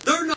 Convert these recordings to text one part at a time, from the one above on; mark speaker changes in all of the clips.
Speaker 1: They're not.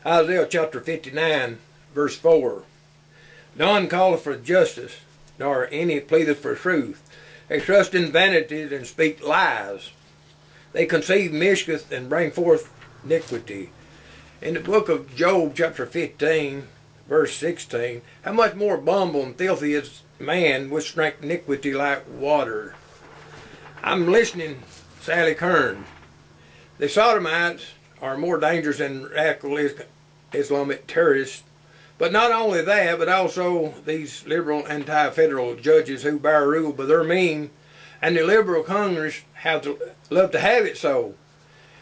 Speaker 2: Isaiah chapter 59, verse 4. None calleth for justice, nor any pleadeth for truth. They trust in vanities and speak lies. They conceive mischief and bring forth iniquity. In the book of Job chapter 15, verse 16, how much more bumble and filthy is man which drink iniquity like water. I'm listening, Sally Kern. The Sodomites are more dangerous than radical Islamic terrorists. But not only that, but also these liberal anti-federal judges who bear rule by their mean, and the liberal Congress love to have it so.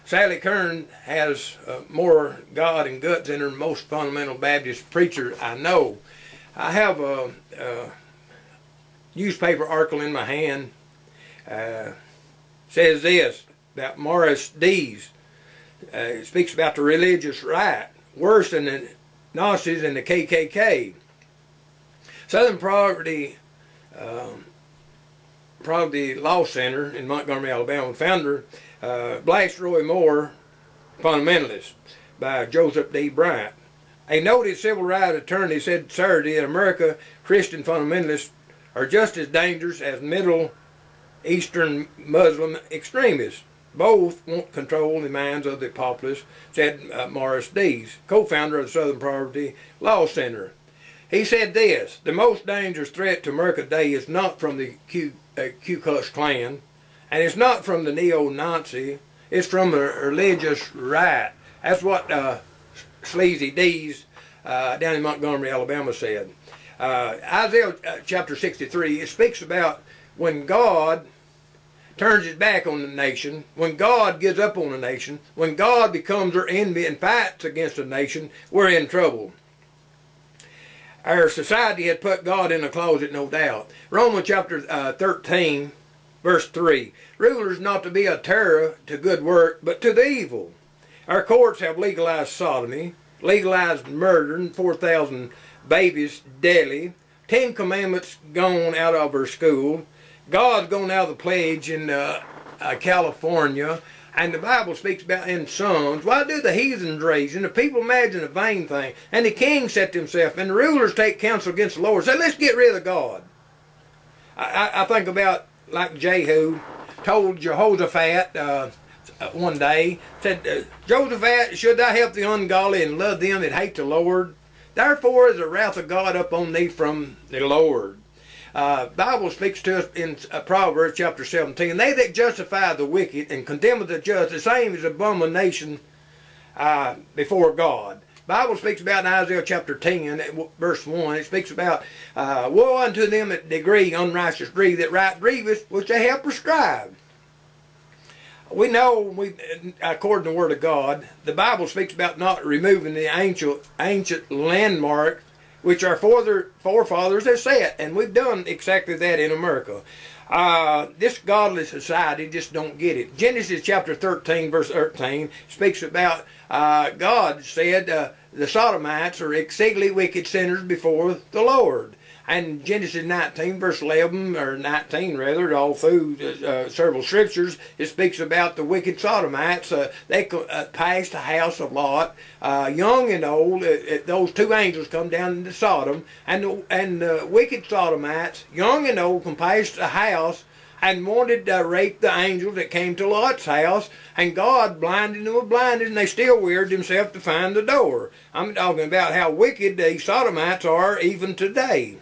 Speaker 2: Sally Kern has more God and guts in her than most fundamental Baptist preachers I know. I have a newspaper article in my hand. Says this about Morris Dees. It speaks about the religious right, worse than the Nazis and the KKK. Southern Poverty Law Center in Montgomery, Alabama, founder Black's Roy Moore, Fundamentalist, by Joseph D. Bryant. A noted civil rights attorney said Saturday in America, Christian fundamentalists are just as dangerous as Middle Eastern Muslim extremists. Both want control in the minds of the populace, said Morris Dees, co-founder of the Southern Poverty Law Center. He said this: the most dangerous threat to America today is not from the Ku Klux Klan, and it's not from the neo-Nazi, it's from a religious right. That's what Sleazy Dees down in Montgomery, Alabama said. Isaiah chapter 63, it speaks about when God turns his back on the nation, when God gives up on a nation, when God becomes their enemy and fights against a nation, we're in trouble. Our society had put God in a closet, no doubt. Romans chapter 13, verse 3. Rulers not to be a terror to good work, but to the evil. Our courts have legalized sodomy, legalized murdering 4,000 babies daily, 10 commandments gone out of our school. God's gone out of the pledge in California, and the Bible speaks about in Psalms. Why do the heathens rage, and the people imagine a vain thing, and the king set himself, and the rulers take counsel against the Lord. Say, let's get rid of God. I think about like Jehu told Jehoshaphat one day, said, Jehoshaphat, should I help the ungodly and love them that hate the Lord? Therefore is the wrath of God upon thee from the Lord. Bible speaks to us in Proverbs chapter 17. They that justify the wicked and condemn the just, the same is abomination before God. Bible speaks about in Isaiah chapter 10, verse 1. It speaks about woe unto them that degree unrighteous greed, that write grievous which they have prescribed. We know, according to the Word of God, the Bible speaks about not removing the ancient landmarks which our forefathers have set, and we've done exactly that in America. This godly society just don't get it. Genesis chapter 13, verse 13, speaks about God said the Sodomites are exceedingly wicked sinners before the Lord. And Genesis 19, verse 11, or 19 rather, all through several scriptures, it speaks about the wicked Sodomites. They passed the house of Lot, young and old. Those two angels come down into Sodom, and the wicked Sodomites, young and old, can pass the house and wanted to rape the angels that came to Lot's house, and God blinded them with blindness, and they still weird themselves to find the door. I'm talking about how wicked the Sodomites are even today.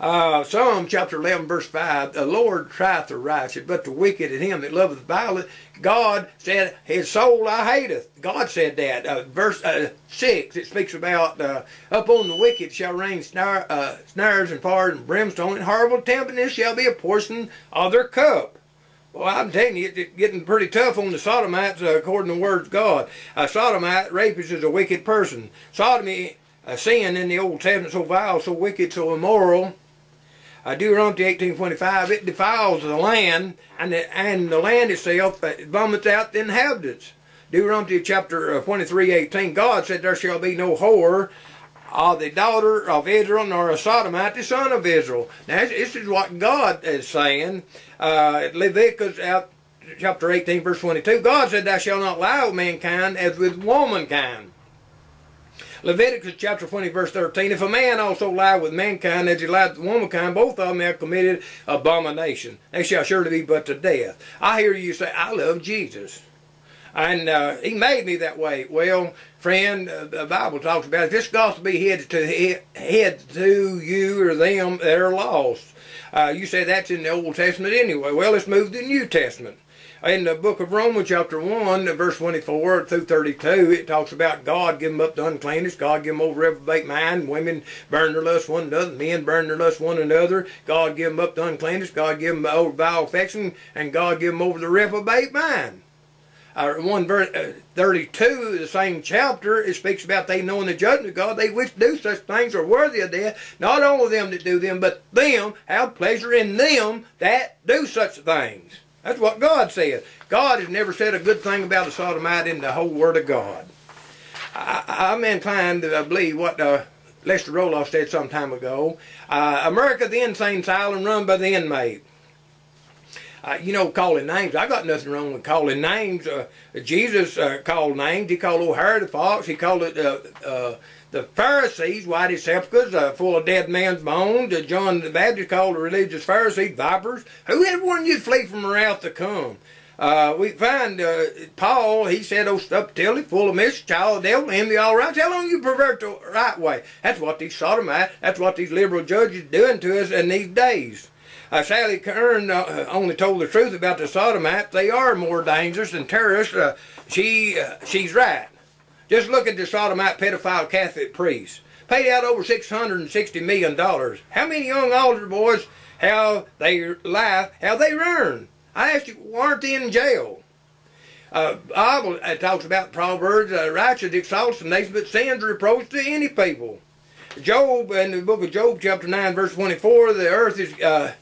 Speaker 2: Psalm chapter 11 verse 5, the Lord trieth the righteous, but the wicked and him that loveth violence, God said, his soul I hateth. God said that. Verse 6, it speaks about, upon the wicked shall rain snares and fire and brimstone, and horrible tempest shall be a portion of their cup. Well, I'm telling you, it's getting pretty tough on the Sodomites according to the Word of God. A Sodomite, rapist, is a wicked person. Sodomy, sin in the Old Testament, so vile, so wicked, so immoral. Deuteronomy 18:25, it defiles the land, and the land itself vomits out the inhabitants. Deuteronomy chapter 23:18, God said, there shall be no whore of the daughter of Israel, nor a Sodomite, the son of Israel. Now, this is what God is saying. Leviticus chapter 18, verse 22, God said, thou shalt not lie with mankind as with womankind. Leviticus chapter 20 verse 13, if a man also lie with mankind as he lied with womankind, both of them have committed abomination. They shall surely be put to death. I hear you say, I love Jesus. And he made me that way. Well, friend, the Bible talks about if this gospel be head to you or them that are lost. You say that's in the Old Testament anyway. Well, let's move to the New Testament. In the book of Romans chapter 1, verse 24 through 32, it talks about God give them up to uncleanness, God give them over reprobate mind, women burn their lust one another, men burn their lust one another, God give them up to uncleanness, God give them over vile affection, and God give them over the reprobate mind. 1 verse 32, the same chapter, it speaks about they knowing the judgment of God, they which do such things are worthy of death, not only them that do them, but them have pleasure in them that do such things. That's what God said. God has never said a good thing about a Sodomite in the whole Word of God. I'm inclined to believe what Lester Roloff said some time ago. America, the insane asylum run by the inmate. You know, calling names. I got nothing wrong with calling names. Jesus called names. He called old Harry the fox. He called it the Pharisees, whitey sepulchres, full of dead man's bones. John the Baptist called the religious Pharisees vipers. Whoever warned you to flee from the wrath to come? We find Paul, he said, oh, stuff till he full of mischief, child of the devil, envy all right. How long you pervert the right way? That's what these Sodomites, that's what these liberal judges doing to us in these days. Sally Kern only told the truth about the Sodomites. They are more dangerous than terrorists. She's right. Just look at the Sodomite pedophile Catholic priest. Paid out over $660 million. How many young altar boys have their life, have they ruined? I asked you, weren't they in jail? Bible talks about Proverbs, righteous exalts the nation, but sins reproach to any people. Job, in the book of Job, chapter 9, verse 24, the earth is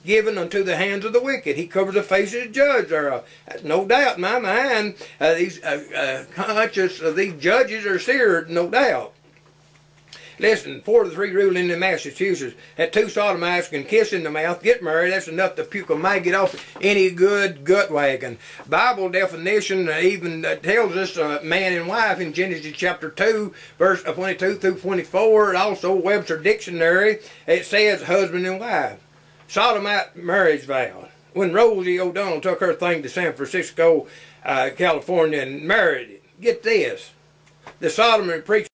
Speaker 2: given unto the hands of the wicked. He covers the face of the judge thereof. No doubt in my mind, these conscience of these judges are seared, no doubt. Listen, 4 to 3 rule in Massachusetts that 2 Sodomites can kiss in the mouth, get married, that's enough to puke a maggot off any good gut wagon. Bible definition even tells us man and wife in Genesis chapter 2, verse 22 through 24, and also Webster Dictionary, it says husband and wife. Sodomite marriage vow. When Rosie O'Donnell took her thing to San Francisco, California and married, get this, the sodomy preacher